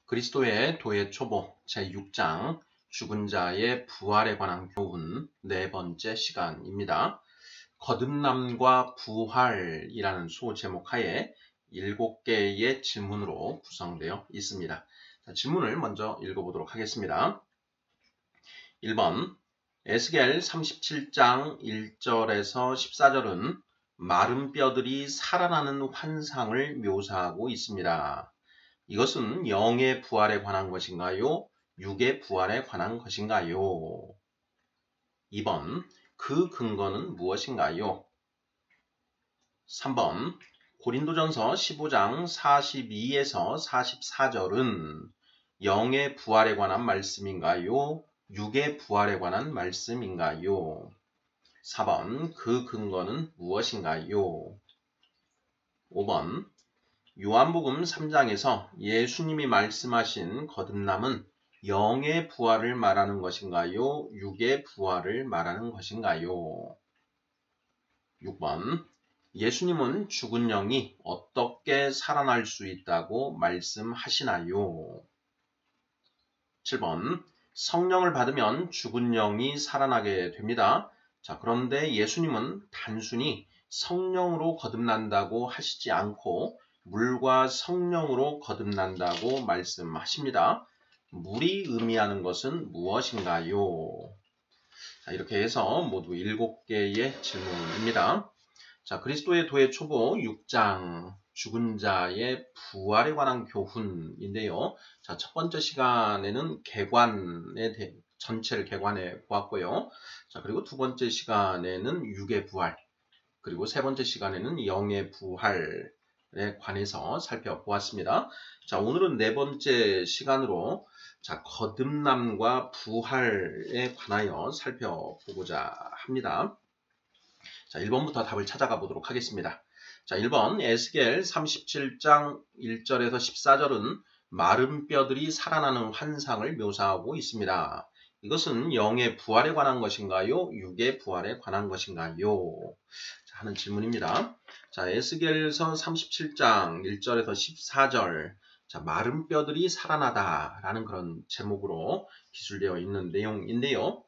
그리스도의 도의 초보 제6장 죽은 자의 부활에 관한 교훈 네 번째 시간입니다. 거듭남과 부활이라는 소제목 하에 7개의 질문으로 구성되어 있습니다. 자, 질문을 먼저 읽어보도록 하겠습니다. 1번 에스겔 37장 1절에서 14절은 마른 뼈들이 살아나는 환상을 묘사하고 있습니다. 이것은 영의 부활에 관한 것인가요? 육의 부활에 관한 것인가요? 2번, 그 근거는 무엇인가요? 3번, 고린도전서 15장 42에서 44절은 영의 부활에 관한 말씀인가요? 육의 부활에 관한 말씀인가요? 4번, 그 근거는 무엇인가요? 5번, 요한복음 3장에서 예수님이 말씀하신 거듭남은 영의 부활을 말하는 것인가요? 육의 부활을 말하는 것인가요? 6번 예수님은 죽은 영이 어떻게 살아날 수 있다고 말씀하시나요? 7번 성령을 받으면 죽은 영이 살아나게 됩니다. 자, 그런데 예수님은 단순히 성령으로 거듭난다고 하시지 않고 물과 성령으로 거듭난다고 말씀하십니다. 물이 의미하는 것은 무엇인가요? 자, 이렇게 해서 모두 7개의 질문입니다. 자, 그리스도의 도의 초보 6장 죽은 자의 부활에 관한 교훈인데요. 자, 첫 번째 시간에는 전체를 개관해 보았고요. 자, 그리고 두 번째 시간에는 육의 부활, 그리고 세 번째 시간에는 영의 부활 에 관해서 살펴보았습니다. 자, 오늘은 네 번째 시간으로 거듭남과 부활에 관하여 살펴보고자 합니다. 자, 1번부터 답을 찾아가 보도록 하겠습니다. 자, 1번 에스겔 37장 1절에서 14절은 마른 뼈들이 살아나는 환상을 묘사하고 있습니다. 이것은 영의 부활에 관한 것인가요? 육의 부활에 관한 것인가요? 자, 하는 질문입니다. 자, 에스겔서 37장 1절에서 14절 자, 마른 뼈들이 살아나다 라는 그런 제목으로 기술되어 있는 내용인데요.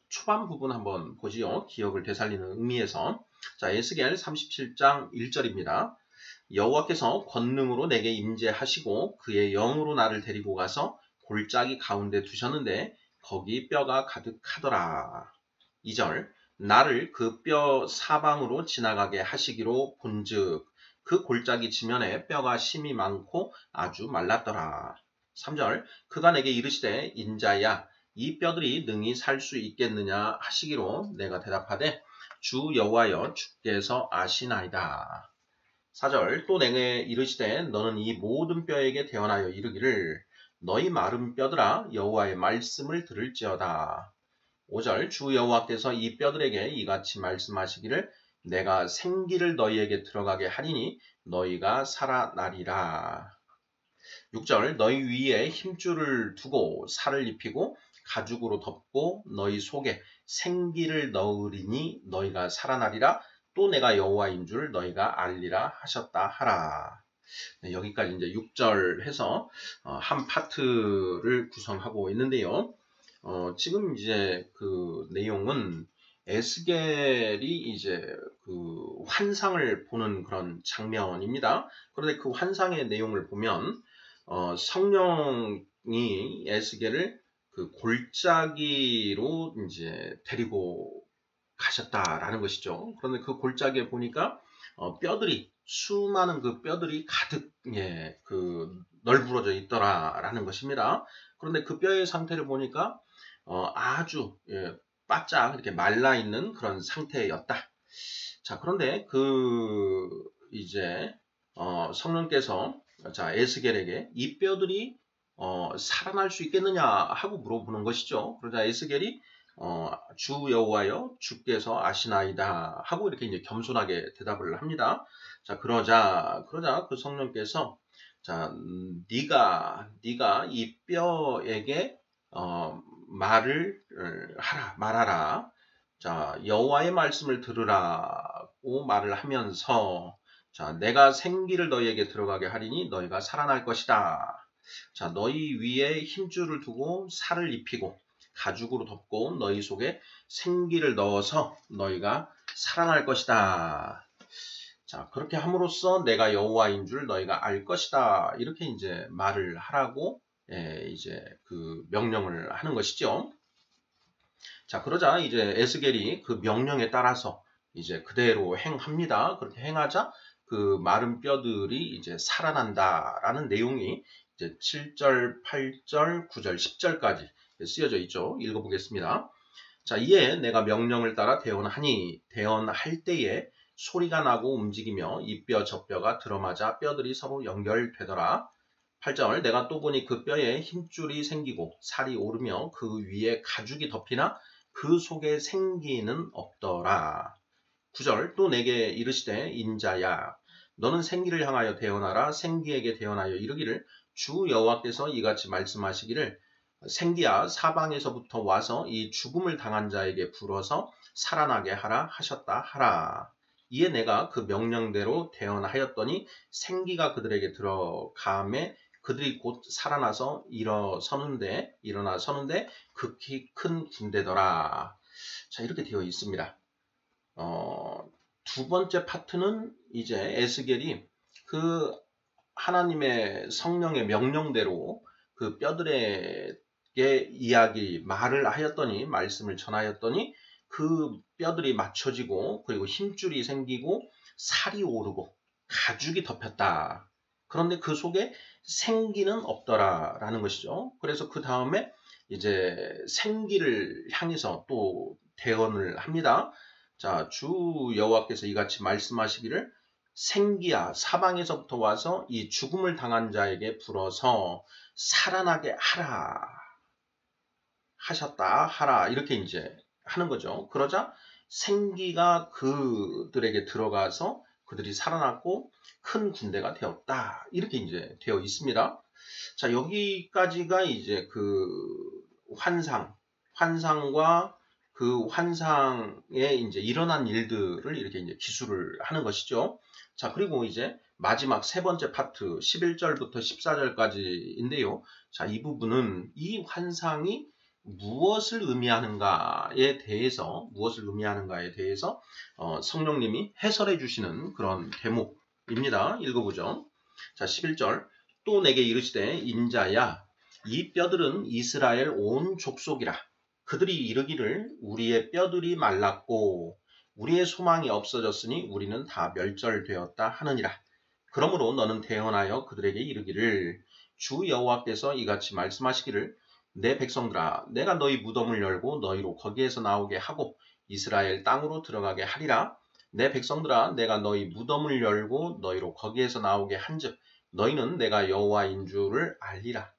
초반 부분 한번 보지요. 기억을 되살리는 의미에서 자, 에스겔 37장 1절입니다. 여호와께서 권능으로 내게 임재하시고 그의 영으로 나를 데리고 가서 골짜기 가운데 두셨는데 거기 뼈가 가득하더라. 2절 나를 그 뼈 사방으로 지나가게 하시기로 본즉 그 골짜기 지면에 뼈가 심이 많고 아주 말랐더라. 3절 그가 내게 이르시되 인자야 이 뼈들이 능히 살 수 있겠느냐 하시기로 내가 대답하되 주 여호와여 주께서 아시나이다. 4절 또 내게 이르시되 너는 이 모든 뼈에게 대언하여 이르기를 너희 마른 뼈들아 여호와의 말씀을 들을지어다. 5절 주 여호와께서 이 뼈들에게 이같이 말씀하시기를 내가 생기를 너희에게 들어가게 하리니 너희가 살아나리라. 6절 너희 위에 힘줄을 두고 살을 입히고 가죽으로 덮고 너희 속에 생기를 넣으리니 너희가 살아나리라. 또 내가 여호와인 줄 너희가 알리라 하셨다 하라. 네, 여기까지 이제 6절 해서 한 파트를 구성하고 있는데요. 지금 이제 그 내용은 에스겔이 이제 그 환상을 보는 그런 장면입니다. 그런데 그 환상의 내용을 보면 성령이 에스겔을 그 골짜기로 이제 데리고 가셨다라는 것이죠. 그런데 그 골짜기에 보니까 뼈들이 수많은 그 뼈들이 가득 그 널브러져 있더라라는 것입니다. 그런데 그 뼈의 상태를 보니까 아주 바짝 이렇게 말라 있는 그런 상태였다. 자, 그런데 그 이제 성령께서 자 에스겔에게 이 뼈들이 살아날 수 있겠느냐 하고 물어보는 것이죠. 그러자 에스겔이 주 여호와여 주께서 아시나이다 하고 이렇게 이제 겸손하게 대답을 합니다. 자, 그러자 그 성령께서 자, 네가 이 뼈에게 말하라. 자, 여호와의 말씀을 들으라고 말을 하면서 자, 내가 생기를 너희에게 들어가게 하리니 너희가 살아날 것이다. 자, 너희 위에 힘줄을 두고 살을 입히고 가죽으로 덮고 너희 속에 생기를 넣어서 너희가 살아날 것이다. 자, 그렇게 함으로써 내가 여호와인 줄 너희가 알 것이다. 이렇게 이제 말을 하라고 이제 그 명령을 하는 것이죠. 자, 그러자 이제 에스겔이 그 명령에 따라서 이제 그대로 행합니다. 그렇게 행하자 그 마른 뼈들이 이제 살아난다라는 내용이 이제 7절, 8절, 9절, 10절까지 쓰여져 있죠. 읽어보겠습니다. 자, 이에 내가 명령을 따라 대언하니 대언할 때에 소리가 나고 움직이며 이 뼈 저 뼈가 들어맞아 뼈들이 서로 연결되더라. 8절 내가 또 보니 그 뼈에 힘줄이 생기고 살이 오르며 그 위에 가죽이 덮이나 그 속에 생기는 없더라. 9절 또 내게 이르시되 인자야 너는 생기를 향하여 대언하라. 생기에게 대언하여 이르기를 주 여호와께서 이같이 말씀하시기를 생기야 사방에서부터 와서 이 죽음을 당한 자에게 불어서 살아나게 하라 하셨다 하라. 이에 내가 그 명령대로 대언하였더니 생기가 그들에게 들어가매 그들이 곧 살아나서 일어나 서는데 극히 큰 군대더라. 자, 이렇게 되어 있습니다. 두 번째 파트는 이제 에스겔이 그 하나님의 성령의 명령대로 그 뼈들에게 말을 하였더니 말씀을 전하였더니 그 뼈들이 맞춰지고 그리고 힘줄이 생기고 살이 오르고 가죽이 덮였다. 그런데 그 속에 생기는 없더라라는 것이죠. 그래서 그 다음에 이제 생기를 향해서 또 대언을 합니다. 자, 주 여호와께서 이같이 말씀하시기를 생기야 사방에서부터 와서 이 죽음을 당한 자에게 불어서 살아나게 하라 하셨다 하라 이렇게 이제 하는 거죠. 그러자 생기가 그들에게 들어가서 그들이 살아났고 큰 군대가 되었다 이렇게 이제 되어 있습니다. 자, 여기까지가 이제 그 환상과 그 환상에 이제 일어난 일들을 이렇게 이제 기술을 하는 것이죠. 자, 그리고 이제 마지막 세 번째 파트 11절부터 14절까지인데요. 자, 이 부분은 이 환상이 무엇을 의미하는가에 대해서 성령님이 해설해 주시는 그런 대목입니다. 읽어보죠. 자, 11절 또 내게 이르시되 인자야 이 뼈들은 이스라엘 온 족속이라. 그들이 이르기를 우리의 뼈들이 말랐고 우리의 소망이 없어졌으니 우리는 다 멸절되었다 하느니라. 그러므로 너는 대언하여 그들에게 이르기를 주 여호와께서 이같이 말씀하시기를 내 백성들아 내가 너희 무덤을 열고 너희로 거기에서 나오게 하고 이스라엘 땅으로 들어가게 하리라. 내 백성들아 내가 너희 무덤을 열고 너희로 거기에서 나오게 한즉 너희는 내가 여호와인 줄을 알리라.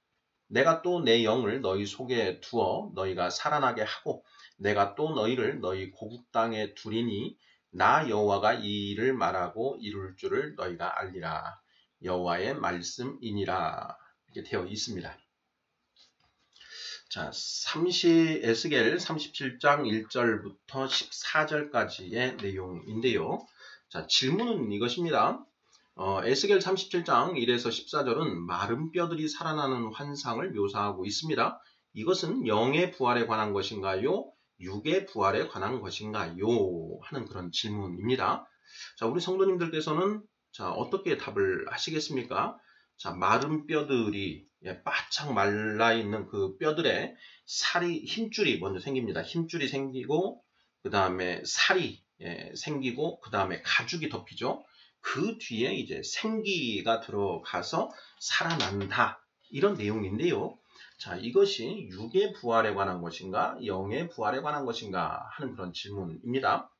내가 또 내 영을 너희 속에 두어 너희가 살아나게 하고 내가 또 너희를 너희 고국 땅에 두리니 나 여호와가 이 일을 말하고 이룰 줄을 너희가 알리라. 여호와의 말씀이니라. 이렇게 되어 있습니다. 자, 에스겔 37장 1절부터 14절까지의 내용인데요. 자, 질문은 이것입니다. 에스겔 37장 1에서 14절은 마른 뼈들이 살아나는 환상을 묘사하고 있습니다. 이것은 영의 부활에 관한 것인가요? 육의 부활에 관한 것인가요? 하는 그런 질문입니다. 자, 우리 성도님들께서는 자, 어떻게 답을 하시겠습니까? 자, 마른 뼈들이 바짝 말라있는 그 뼈들에 힘줄이 먼저 생깁니다. 힘줄이 생기고 그 다음에 살이 생기고 그 다음에 가죽이 덮이죠. 그 뒤에 이제 생기가 들어가서 살아난다. 이런 내용인데요. 자, 이것이 육의 부활에 관한 것인가, 영의 부활에 관한 것인가 하는 그런 질문입니다.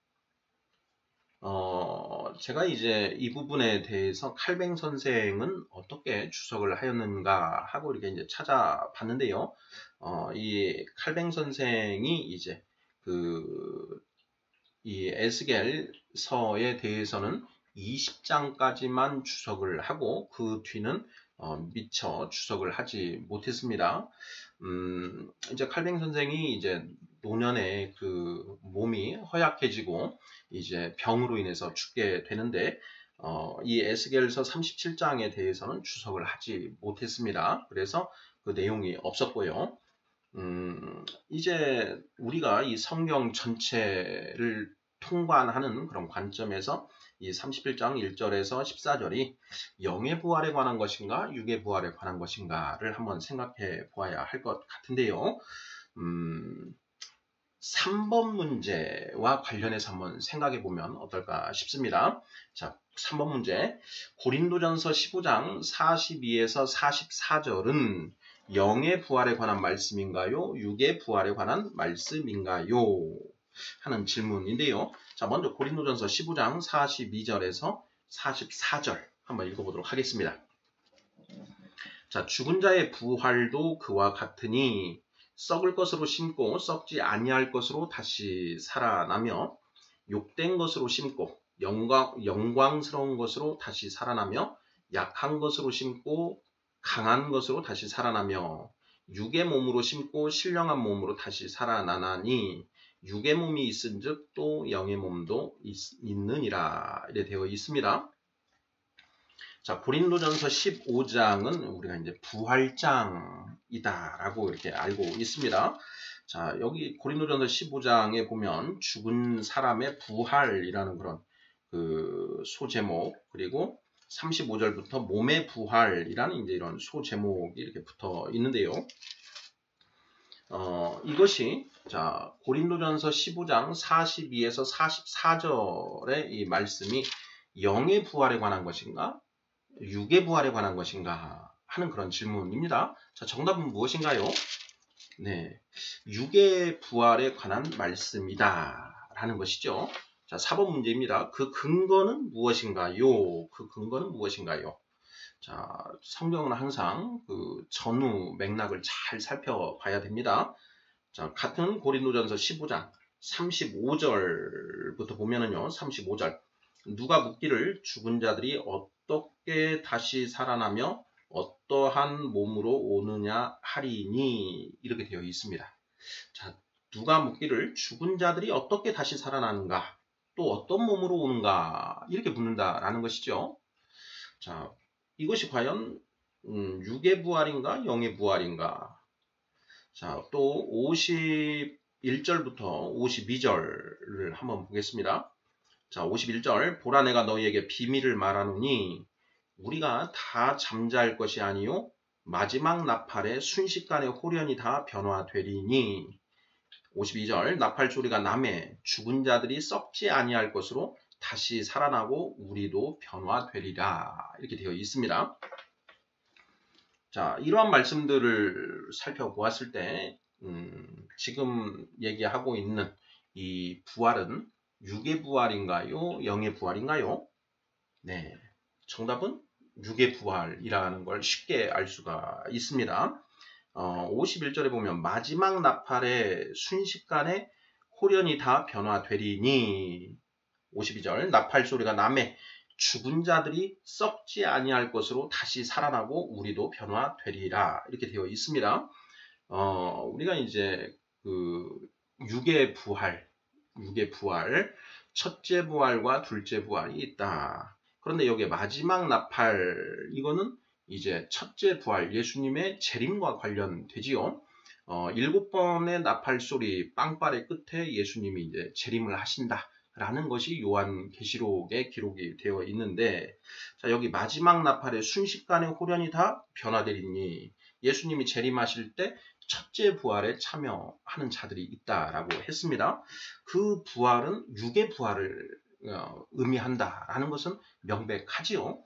제가 이제 이 부분에 대해서 칼뱅 선생은 어떻게 주석을 하였는가 하고 이렇게 이제 찾아봤는데요. 이 칼뱅 선생이 이제 이 에스겔서에 대해서는 20장까지만 주석을 하고 그 뒤는 미처 주석을 하지 못했습니다. 이제 칼뱅 선생이 이제 노년에 그 몸이 허약해지고 이제 병으로 인해서 죽게 되는데 이 에스겔서 37장에 대해서는 주석을 하지 못했습니다. 그래서 그 내용이 없었고요. 이제 우리가 이 성경 전체를 통관하는 그런 관점에서 이 31장 1절에서 14절이 영의 부활에 관한 것인가 육의 부활에 관한 것인가를 한번 생각해 보아야 할 것 같은데요. 3번 문제와 관련해서 한번 생각해 보면 어떨까 싶습니다. 자, 3번 문제. 고린도전서 15장 42에서 44절은 영의 부활에 관한 말씀인가요? 육의 부활에 관한 말씀인가요? 하는 질문인데요. 자, 먼저 고린도전서 15장 42절에서 44절 한번 읽어보도록 하겠습니다. 자, 죽은 자의 부활도 그와 같으니 썩을 것으로 심고 썩지 아니할 것으로 다시 살아나며 욕된 것으로 심고 영광스러운 것으로 다시 살아나며 약한 것으로 심고 강한 것으로 다시 살아나며 육의 몸으로 심고 신령한 몸으로 다시 살아나나니 육의 몸이 있은즉 또 영의 몸도 있느니라 이렇게 되어 있습니다. 자, 고린도전서 15장은 우리가 이제 부활장이다라고 이렇게 알고 있습니다. 자, 여기 고린도전서 15장에 보면 죽은 사람의 부활이라는 그런 그 소제목, 그리고 35절부터 몸의 부활이라는 이제 이런 소제목이 이렇게 붙어 있는데요. 이것이 자, 고린도전서 15장 42에서 44절의 이 말씀이 영의 부활에 관한 것인가? 육의 부활에 관한 것인가 하는 그런 질문입니다. 자, 정답은 무엇인가요? 네, 육의 부활에 관한 말씀이다 라는 것이죠. 자, 4번 문제입니다. 그 근거는 무엇인가요? 그 근거는 무엇인가요? 자, 성경은 항상 그 전후 맥락을 잘 살펴봐야 됩니다. 자, 같은 고린도전서 15장 35절부터 보면은요, 35절. 누가 묻기를 죽은 자들이 어떻게 다시 살아나며 어떠한 몸으로 오느냐 하리니 이렇게 되어 있습니다. 자, 누가 묻기를 죽은 자들이 어떻게 다시 살아나는가 또 어떤 몸으로 오는가 이렇게 묻는다라는 것이죠. 자, 이것이 과연 육의 부활인가 영의 부활인가. 자, 또 51절부터 52절을 한번 보겠습니다. 자, 51절. 보라 내가 너희에게 비밀을 말하노니 우리가 다 잠잘 것이 아니요 마지막 나팔에 순식간에 홀연히 다 변화되리니. 52절. 나팔 소리가 나매 죽은 자들이 썩지 아니할 것으로 다시 살아나고 우리도 변화되리라 이렇게 되어 있습니다. 자, 이러한 말씀들을 살펴보았을 때 지금 얘기하고 있는 이 부활은 육의 부활인가요? 영의 부활인가요? 네, 정답은 육의 부활이라는 걸 쉽게 알 수가 있습니다. 51절에 보면 마지막 나팔에 순식간에 홀연히 다 변화되리니. 52절. 나팔 소리가 나매 죽은 자들이 썩지 아니할 것으로 다시 살아나고 우리도 변화되리라 이렇게 되어 있습니다. 우리가 이제 그 육의 부활, 첫째 부활과 둘째 부활이 있다. 그런데 여기에 마지막 나팔, 이거는 이제 첫째 부활, 예수님의 재림과 관련되지요. 7번의 나팔 소리, 빵빠레 끝에 예수님이 이제 재림을 하신다. 라는 것이 요한계시록에 기록이 되어 있는데, 자, 여기 마지막 나팔에 순식간에 홀연히 다 변화되리니 예수님이 재림하실 때 첫째 부활에 참여하는 자들이 있다라고 했습니다. 그 부활은 육의 부활을 의미한다라는 것은 명백하지요.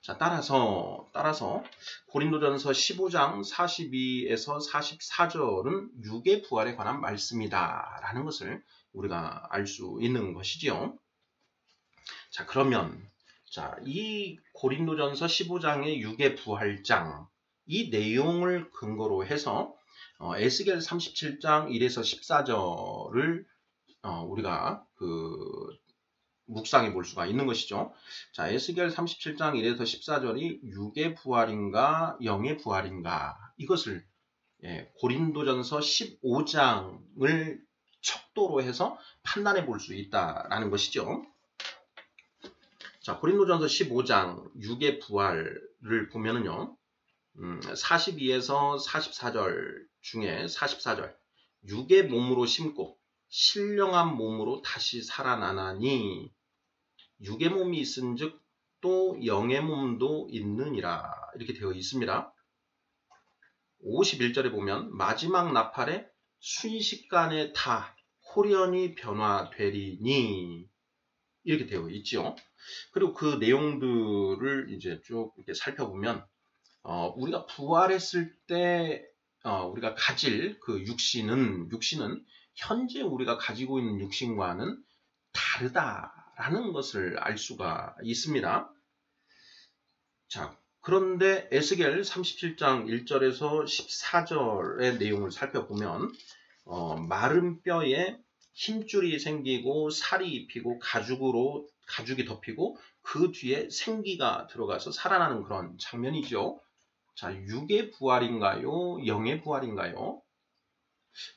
자, 따라서 고린도전서 15장 42에서 44절은 육의 부활에 관한 말씀이다라는 것을 우리가 알 수 있는 것이지요. 자, 그러면 이 고린도전서 15장의 육의 부활장, 이 내용을 근거로 해서 에스겔 37장 1에서 14절을 우리가 묵상해 볼 수가 있는 것이죠. 자, 에스겔 37장 1에서 14절이 육의 부활인가 영의 부활인가, 이것을 고린도전서 15장을 척도로 해서 판단해 볼 수 있다라는 것이죠. 자, 고린도전서 15장 6의 부활을 보면은요. 42에서 44절 중에 44절 육의 몸으로 심고 신령한 몸으로 다시 살아나나니 육의 몸이 있은즉 또 영의 몸도 있느니라 이렇게 되어 있습니다. 51절에 보면 마지막 나팔에 순식간에 다 홀연히 변화되리니 이렇게 되어 있죠. 그리고 그 내용들을 이제 쭉 이렇게 살펴보면 우리가 부활했을 때 우리가 가질 그 육신은 현재 우리가 가지고 있는 육신과는 다르다라는 것을 알 수가 있습니다. 자, 그런데 에스겔 37장 1절에서 14절의 내용을 살펴보면 마른 뼈에 힘줄이 생기고 살이 입히고 가죽이 덮이고 그 뒤에 생기가 들어가서 살아나는 그런 장면이죠. 자, 육의 부활인가요? 영의 부활인가요?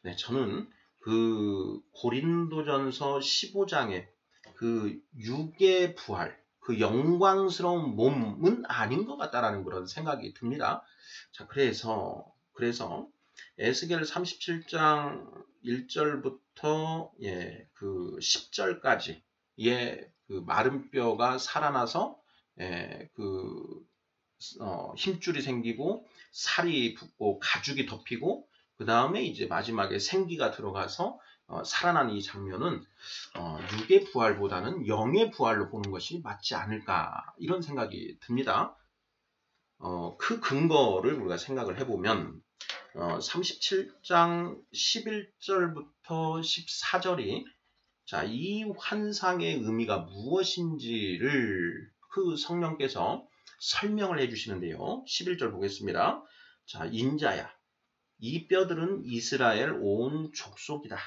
네, 저는 그 고린도전서 15장의 그 육의 부활, 그 영광스러운 몸은 아닌 것 같다라는 그런 생각이 듭니다. 자, 그래서 에스겔 37장 1절부터 그 10절까지 그 마른 뼈가 살아나서 힘줄이 생기고 살이 붙고 가죽이 덮이고 그 다음에 이제 마지막에 생기가 들어가서 살아난 이 장면은 육의 부활보다는 영의 부활로 보는 것이 맞지 않을까 이런 생각이 듭니다. 그 근거를 우리가 생각을 해보면 37장 11절부터 14절이 자, 이 환상의 의미가 무엇인지를 그 성령께서 설명을 해주시는데요. 11절 보겠습니다. 자, 인자야, 이 뼈들은 이스라엘 온 족속이다.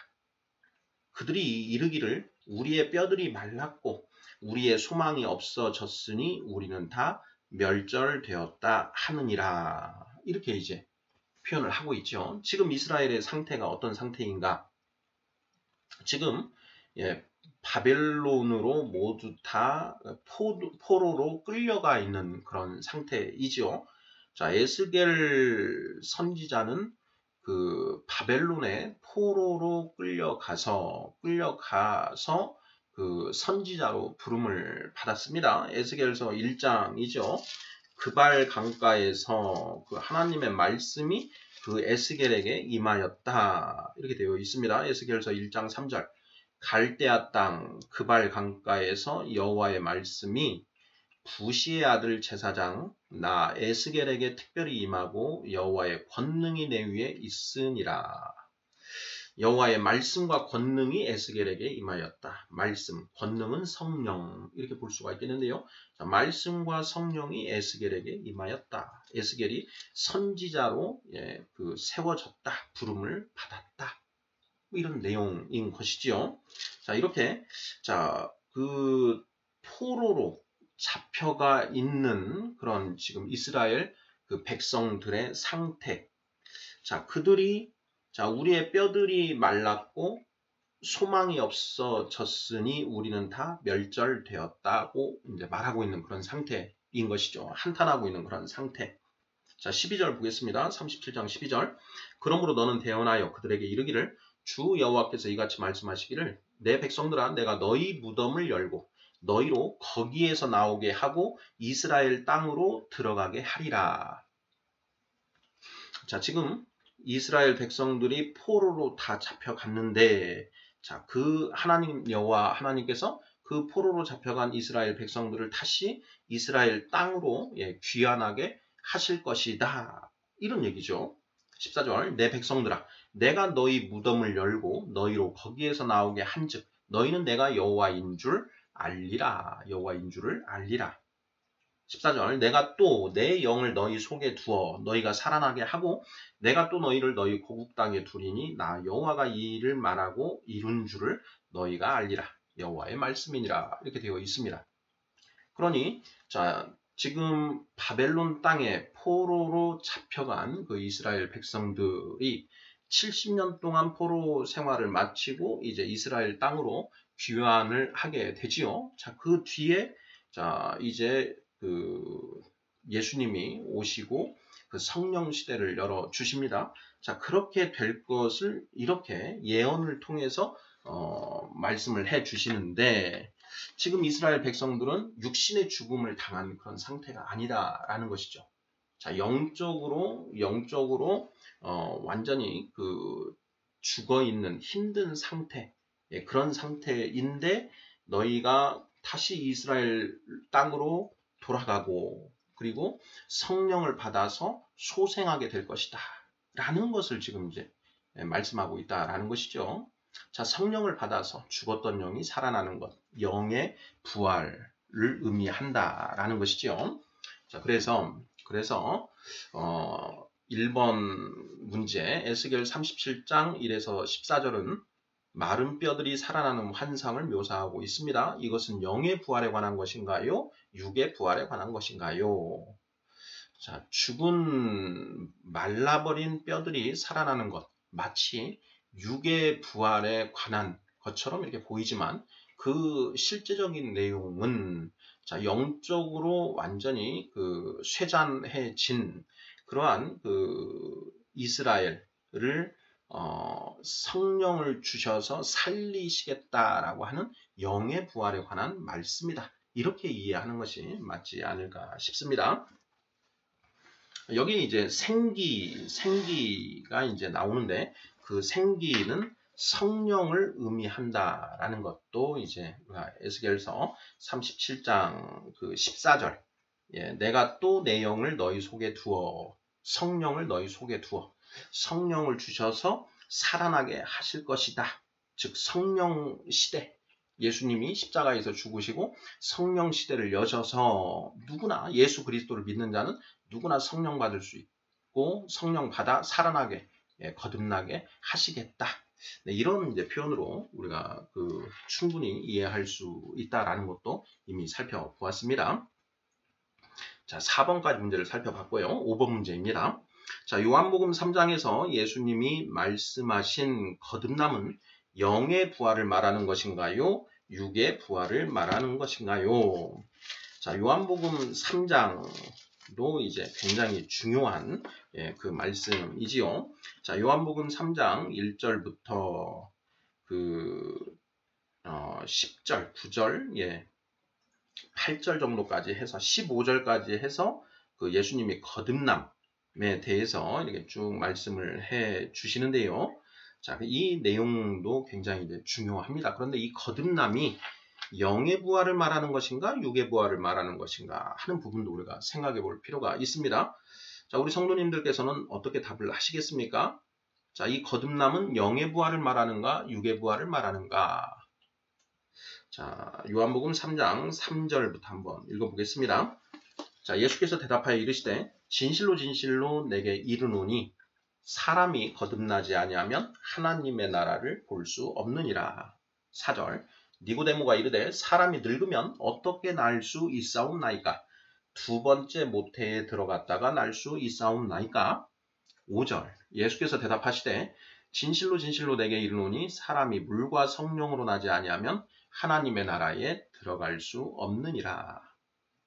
그들이 이르기를 우리의 뼈들이 말랐고 우리의 소망이 없어졌으니 우리는 다 멸절되었다 하느니라. 이렇게 이제 표현을 하고 있죠. 지금 이스라엘의 상태가 어떤 상태인가? 지금 바벨론으로 모두 다 포로로 끌려가 있는 그런 상태이죠. 자, 에스겔 선지자는 그 바벨론의 포로로 끌려가서 그 선지자로 부름을 받았습니다. 에스겔서 1장이죠. 그발 강가에서 그 하나님의 말씀이 그 에스겔에게 임하였다. 이렇게 되어 있습니다. 에스겔서 1장 3절. 갈대아 땅 그발 강가에서 여호와의 말씀이 부시의 아들 제사장 나 에스겔에게 특별히 임하고 여호와의 권능이 내 위에 있으니라. 여호와의 말씀과 권능이 에스겔에게 임하였다. 말씀, 권능은 성령 이렇게 볼 수가 있겠는데요. 자, 말씀과 성령이 에스겔에게 임하였다. 에스겔이 선지자로 그 세워졌다. 부름을 받았다. 이런 내용인 것이지요. 자, 이렇게 그 포로로 잡혀가 있는 그런 지금 이스라엘 그 백성들의 상태. 자, 그들이 우리의 뼈들이 말랐고 소망이 없어졌으니 우리는 다 멸절되었다고 이제 말하고 있는 그런 상태인 것이죠. 한탄하고 있는 그런 상태. 자, 12절 보겠습니다. 37장 12절. 그러므로 너는 대언하여 그들에게 이르기를 주 여호와께서 이같이 말씀하시기를 내 백성들아 내가 너희 무덤을 열고 너희로 거기에서 나오게 하고 이스라엘 땅으로 들어가게 하리라. 자, 지금 이스라엘 백성들이 포로로 다 잡혀갔는데 자, 그 하나님 여호와 하나님께서 그 포로로 잡혀간 이스라엘 백성들을 다시 이스라엘 땅으로 귀환하게 하실 것이다. 이런 얘기죠. 14절 내 백성들아 내가 너희 무덤을 열고 너희로 거기에서 나오게 한즉 너희는 내가 여호와인 줄 알리라. 여호와인 줄을 알리라. 14절 내가 또 내 영을 너희 속에 두어 너희가 살아나게 하고 내가 또 너희를 너희 고국 땅에 두리니 나 여호와가 이 일을 말하고 이룬 줄을 너희가 알리라. 여호와의 말씀이니라. 이렇게 되어 있습니다. 그러니 자, 지금 바벨론 땅에 포로로 잡혀간 그 이스라엘 백성들이 70년 동안 포로 생활을 마치고 이제 이스라엘 땅으로 귀환을 하게 되지요. 자, 그 뒤에 자, 이제 예수님이 오시고 그 성령 시대를 열어 주십니다. 자, 그렇게 될 것을 이렇게 예언을 통해서 말씀을 해 주시는데, 지금 이스라엘 백성들은 육신의 죽음을 당한 그런 상태가 아니다라는 것이죠. 자, 영적으로 완전히 죽어 있는 힘든 상태, 예, 그런 상태인데 너희가 다시 이스라엘 땅으로 돌아가고 그리고 성령을 받아서 소생하게 될 것이다 라는 것을 지금 이제 말씀하고 있다라는 것이죠. 자, 성령을 받아서 죽었던 영이 살아나는 것, 영의 부활을 의미한다라는 것이죠. 자, 그래서 1번 문제 에스겔 37장 1에서 14절은 마른 뼈들이 살아나는 환상을 묘사하고 있습니다. 이것은 영의 부활에 관한 것인가요? 육의 부활에 관한 것인가요? 자, 죽은 말라버린 뼈들이 살아나는 것, 마치 육의 부활에 관한 것처럼 이렇게 보이지만 그 실제적인 내용은 자, 영적으로 완전히 쇠잔해진 그러한 이스라엘을 성령을 주셔서 살리시겠다라고 하는 영의 부활에 관한 말씀이다. 이렇게 이해하는 것이 맞지 않을까 싶습니다. 여기 이제 생기가 이제 나오는데 그 생기는 성령을 의미한다라는 것도 이제 에스겔서 37장 14절, 예, 내가 또 내 영을 너희 속에 두어, 성령을 너희 속에 두어 성령을 주셔서 살아나게 하실 것이다. 즉 성령 시대, 예수님이 십자가에서 죽으시고 성령 시대를 여셔서 누구나 예수 그리스도를 믿는 자는 누구나 성령 받을 수 있고 성령 받아 살아나게, 예, 거듭나게 하시겠다. 네, 이런 이제 표현으로 우리가 충분히 이해할 수 있다라는 것도 이미 살펴보았습니다. 자, 4번까지 문제를 살펴봤고요. 5번 문제입니다. 자, 요한복음 3장에서 예수님이 말씀하신 거듭남은 영의 부활을 말하는 것인가요? 육의 부활을 말하는 것인가요? 자, 요한복음 3장도 이제 굉장히 중요한, 예, 그 말씀이지요. 자, 요한복음 3장 1절부터 10절, 9절, 예, 8절 정도까지 해서 15절까지 해서 예수님이 거듭남에 대해서 이렇게 쭉 말씀을 해 주시는데요. 자, 이 내용도 굉장히 이제 중요합니다. 그런데 이 거듭남이 영의 부활을 말하는 것인가, 육의 부활을 말하는 것인가 하는 부분도 우리가 생각해 볼 필요가 있습니다. 자, 우리 성도님들께서는 어떻게 답을 하시겠습니까? 자, 이 거듭남은 영의 부활을 말하는가, 육의 부활을 말하는가? 자, 요한복음 3장 3절부터 한번 읽어보겠습니다. 자, 예수께서 대답하여 이르시되 진실로 진실로 내게 이르노니 사람이 거듭나지 아니하면 하나님의 나라를 볼 수 없느니라. 4절 니고데모가 이르되 사람이 늙으면 어떻게 날 수 있사옵나이까? 두 번째 모태에 들어갔다가 날 수 있사옵나이까? 5절 예수께서 대답하시되 진실로 진실로 내게 이르노니 사람이 물과 성령으로 나지 아니하면 하나님의 나라에 들어갈 수 없느니라.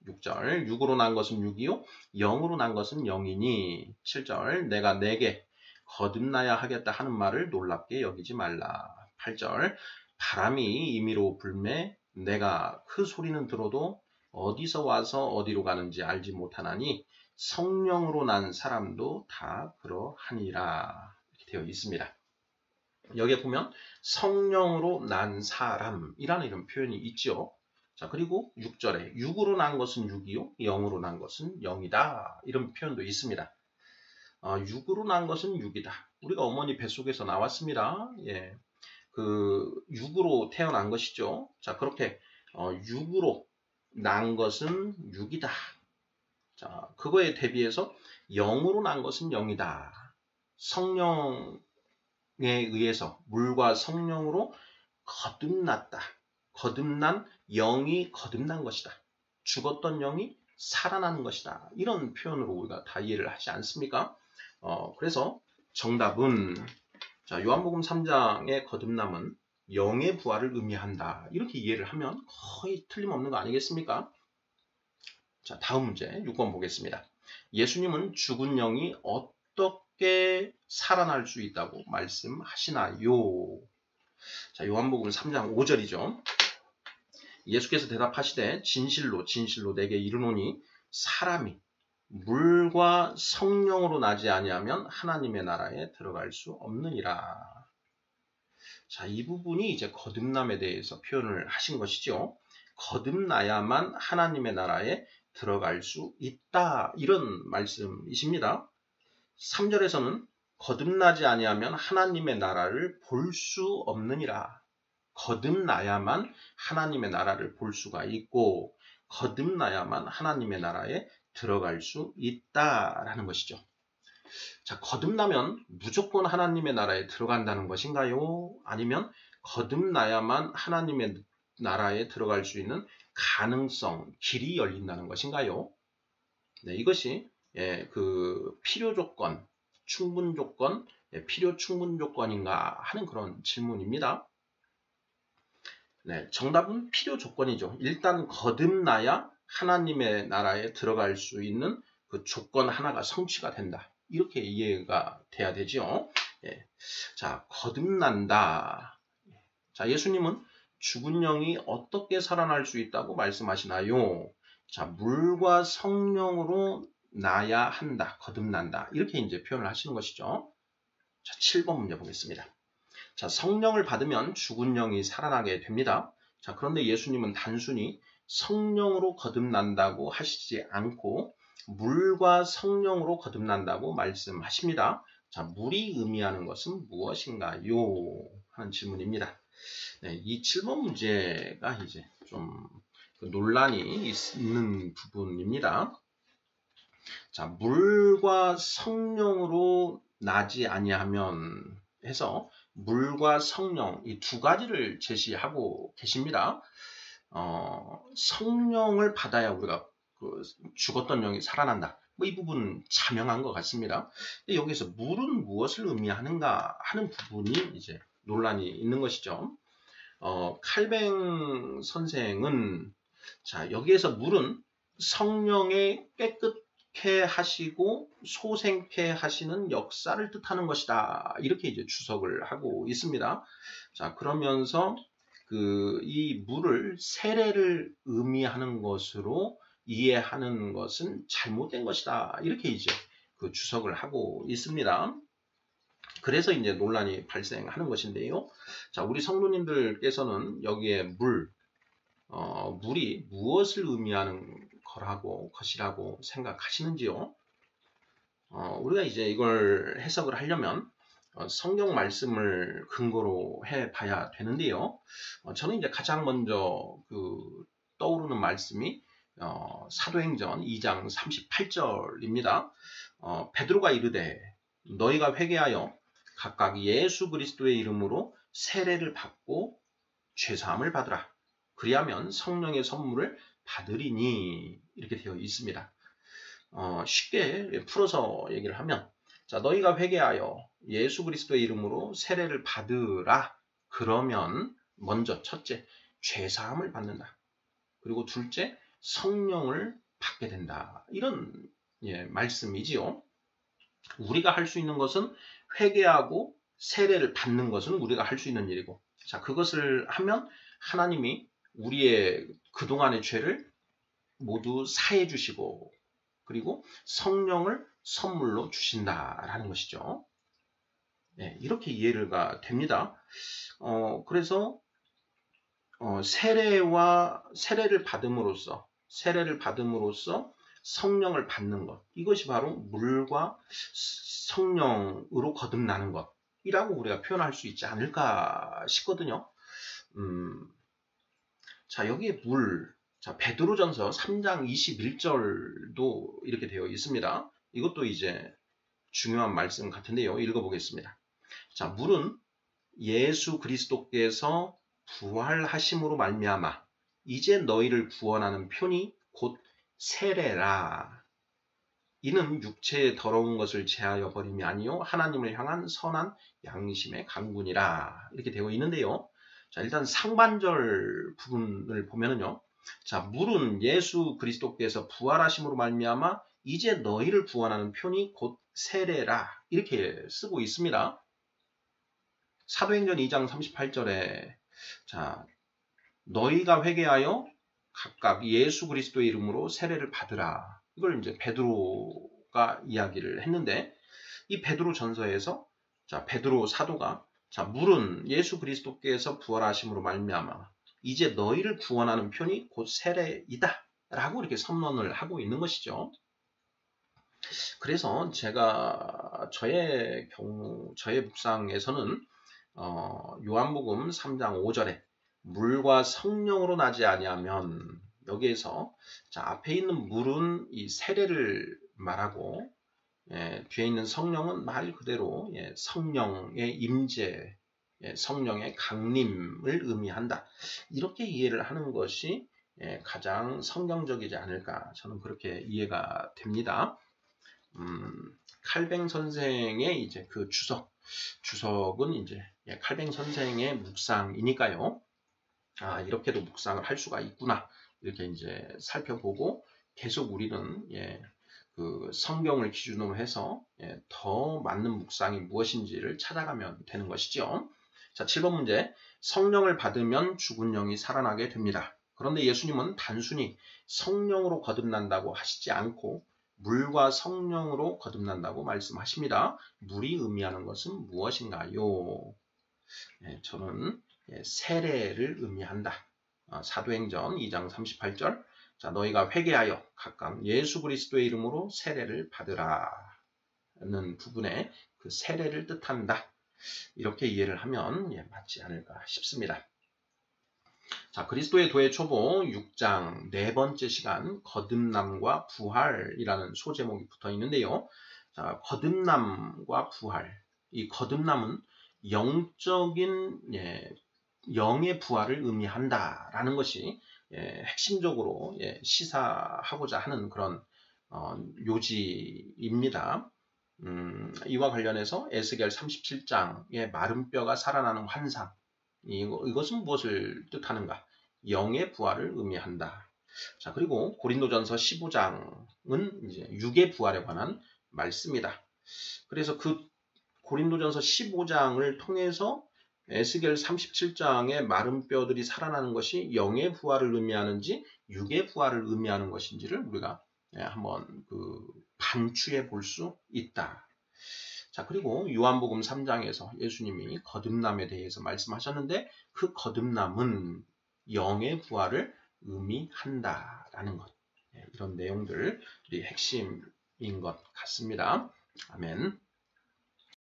6절 육으로 난 것은 육이요 영으로 난 것은 영이니. 7절 내가 내게 거듭나야 하겠다 하는 말을 놀랍게 여기지 말라. 8절 바람이 임의로 불매 내가 그 소리는 들어도 어디서 와서 어디로 가는지 알지 못하나니 성령으로 난 사람도 다 그러하니라. 이렇게 되어 있습니다. 여기에 보면 성령으로 난 사람이라는 이런 표현이 있죠. 자, 그리고 6절에 육으로 난 것은 육이요 영으로 난 것은 영이다. 이런 표현도 있습니다. 육으로 난 것은 육이다. 우리가 어머니 뱃속에서 나왔습니다. 예, 육으로 태어난 것이죠. 자, 그렇게 육으로 난 것은 육이다. 자, 그거에 대비해서 영으로 난 것은 영이다. 성령에 의해서 물과 성령으로 거듭났다. 거듭난 영이 거듭난 것이다. 죽었던 영이 살아나는 것이다. 이런 표현으로 우리가 다 이해를 하지 않습니까? 그래서 정답은 자, 요한복음 3장의 거듭남은 영의 부활을 의미한다. 이렇게 이해를 하면 거의 틀림없는 거 아니겠습니까? 자, 다음 문제 6번 보겠습니다. 예수님은 죽은 영이 어떻게 살아날 수 있다고 말씀하시나요? 자, 요한복음 3장 5절이죠. 예수께서 대답하시되 진실로 진실로 내게 이르노니 사람이 물과 성령으로 나지 아니하면 하나님의 나라에 들어갈 수 없느니라. 자, 이 부분이 이제 거듭남에 대해서 표현을 하신 것이죠. 거듭나야만 하나님의 나라에 들어갈 수 있다. 이런 말씀이십니다. 3절에서는 거듭나지 아니하면 하나님의 나라를 볼 수 없느니라. 거듭나야만 하나님의 나라를 볼 수가 있고 거듭나야만 하나님의 나라에 들어갈 수 있다라는 것이죠. 자, 거듭나면 무조건 하나님의 나라에 들어간다는 것인가요? 아니면 거듭나야만 하나님의 나라에 들어갈 수 있는 가능성, 길이 열린다는 것인가요? 네, 이것이 그 필요 조건, 충분 조건, 필요 충분 조건인가 하는 그런 질문입니다. 네, 정답은 필요 조건이죠. 일단 거듭나야 하나님의 나라에 들어갈 수 있는 그 조건 하나가 성취가 된다. 이렇게 이해가 돼야 되죠. 예. 자, 거듭난다. 자, 예수님은 죽은 영이 어떻게 살아날 수 있다고 말씀하시나요? 자, 물과 성령으로 나야 한다. 거듭난다. 이렇게 이제 표현을 하시는 것이죠. 자, 7번 문제 보겠습니다. 자, 성령을 받으면 죽은 영이 살아나게 됩니다. 자, 그런데 예수님은 단순히 성령으로 거듭난다고 하시지 않고 물과 성령으로 거듭난다고 말씀하십니다. 자, 물이 의미하는 것은 무엇인가요? 하는 질문입니다. 네, 이 7번 문제가 이제 좀 논란이 있는 부분입니다. 자, 물과 성령으로 나지 아니하면 해서 물과 성령 이 두 가지를 제시하고 계십니다. 성령을 받아야 우리가 그 죽었던 영이 살아난다. 뭐 이 부분 자명한 것 같습니다. 근데 여기서 물은 무엇을 의미하는가 하는 부분이 이제 논란이 있는 것이죠. 칼뱅 선생은 자, 여기에서 물은 성령의 깨끗게 하시고 소생케 하시는 역사를 뜻하는 것이다. 이렇게 이제 주석을 하고 있습니다. 자, 그러면서 이 물을 세례를 의미하는 것으로 이해하는 것은 잘못된 것이다. 이렇게 이제 그 주석을 하고 있습니다. 그래서 이제 논란이 발생하는 것인데요. 자, 우리 성도님들께서는 여기에 물이 무엇을 의미하는 것이라고 생각하시는지요? 우리가 이제 이걸 해석을 하려면 성경 말씀을 근거로 해 봐야 되는데요. 저는 이제 가장 먼저 떠오르는 말씀이 사도행전 2장 38절입니다. 베드로가 이르되 너희가 회개하여 각각 예수 그리스도의 이름으로 세례를 받고 죄사함을 받으라. 그리하면 성령의 선물을 받으리니 이렇게 되어 있습니다. 쉽게 풀어서 얘기를 하면 자, 너희가 회개하여 예수 그리스도의 이름으로 세례를 받으라. 그러면 먼저 첫째 죄사함을 받는다. 그리고 둘째 성령을 받게 된다. 이런 말씀이지요. 우리가 할 수 있는 것은 회개하고 세례를 받는 것은 우리가 할 수 있는 일이고 자, 그것을 하면 하나님이 우리의 그동안의 죄를 모두 사해 주시고 그리고 성령을 선물로 주신다라는 것이죠. 네, 이렇게 이해가 됩니다. 그래서 세례를 받음으로써 성령을 받는 것 이것이 바로 물과 성령으로 거듭나는 것이라고 우리가 표현할 수 있지 않을까 싶거든요. 자, 여기에 자, 베드로전서 3장 21절도 이렇게 되어 있습니다. 이것도 이제 중요한 말씀 같은데요. 읽어보겠습니다. 자, 물은 예수 그리스도께서 부활하심으로 말미암아 이제 너희를 구원하는 편이 곧 세례라. 이는 육체의 더러운 것을 제하여 버림이 아니요 하나님을 향한 선한 양심의 강군이라. 이렇게 되어 있는데요. 자, 일단 상반절 부분을 보면은요. 자, 물은 예수 그리스도께서 부활하심으로 말미암아 이제 너희를 구원하는 편이 곧 세례라 이렇게 쓰고 있습니다. 사도행전 2장 38절에 자, 너희가 회개하여 각각 예수 그리스도의 이름으로 세례를 받으라. 이걸 이제 베드로가 이야기를 했는데 이 베드로 전서에서 자, 베드로 사도가 자, 물은 예수 그리스도께서 부활하심으로 말미암아 이제 너희를 구원하는 편이 곧 세례이다. 라고 이렇게 선언을 하고 있는 것이죠. 그래서 제가 저의 묵상에서는 요한복음 3장 5절에 물과 성령으로 나지 아니하면 여기에서 자, 앞에 있는 물은 이 세례를 말하고 뒤에 있는 성령은 말 그대로 성령의 임재, 성령의 강림을 의미한다. 이렇게 이해를 하는 것이 가장 성경적이지 않을까 저는 그렇게 이해가 됩니다. 칼뱅 선생의 이제 그 주석은 이제 칼뱅 선생의 묵상이니까요. 아, 이렇게도 묵상을 할 수가 있구나. 이렇게 이제 살펴보고 계속 우리는 그 성경을 기준으로 해서 더 맞는 묵상이 무엇인지를 찾아가면 되는 것이죠. 자, 7번 문제. 성령을 받으면 죽은 영이 살아나게 됩니다. 그런데 예수님은 단순히 성령으로 거듭난다고 하시지 않고 물과 성령으로 거듭난다고 말씀하십니다. 물이 의미하는 것은 무엇인가요? 저는 세례를 의미한다. 사도행전 2장 38절. 자, 너희가 회개하여 각각 예수 그리스도의 이름으로 세례를 받으라는 부분에 그 세례를 뜻한다. 이렇게 이해를 하면 맞지 않을까 싶습니다. 자, 그리스도의 도의 초보 6장 네 번째 시간 거듭남과 부활이라는 소제목이 붙어 있는데요. 자, 거듭남과 부활. 이 거듭남은 영적인 영의 부활을 의미한다라는 것이 핵심적으로 시사하고자 하는 그런 요지입니다. 이와 관련해서 에스겔 37장의 마른 뼈가 살아나는 환상 이것은 무엇을 뜻하는가? 영의 부활을 의미한다. 자, 그리고 고린도전서 15장은 이제 육의 부활에 관한 말씀이다. 그래서 그 고린도전서 15장을 통해서 에스겔 37장의 마른 뼈들이 살아나는 것이 영의 부활을 의미하는지 육의 부활을 의미하는 것인지를 우리가 한번 반추해 볼 수 있다. 자, 그리고 요한복음 3장에서 예수님이 거듭남에 대해서 말씀하셨는데 그 거듭남은 영의 부활을 의미한다라는 것. 이런 내용들이 핵심인 것 같습니다. 아멘.